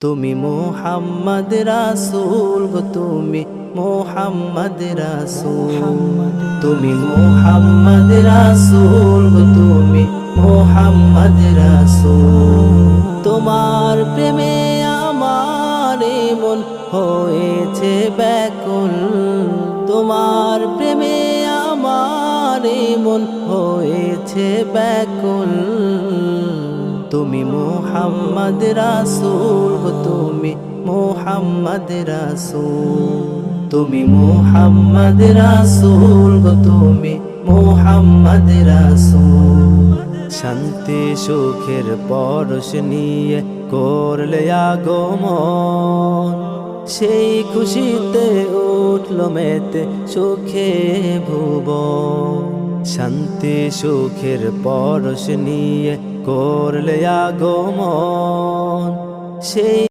তুমি মুহাম্মদ রাসূল গো, তুমি মুহাম্মদ রাসূল, তুমি মুহাম্মদ রাসূল গো, তুমি মুহাম্মদ রাসূল। তোমার প্রেমে আমার মন হয়েছে ব্যাকুল, তোমার প্রেমে আমার মন হয়েছে ব্যাকুল। তুমি মুহাম্মদ রাসূল গো, তুমি মুহাম্মদ রাসূল, তুমি মুহাম্মদ রাসূল গো, তুমি মুহাম্মদ রাসূল। শান্তি সুখের পরশ নিয়ে করলে আগমন, সেই খুশিতে উঠল মেতে সুখে ভুবন। শান্তি সুখের পরশ নিয়ে করলে আগমন, সেই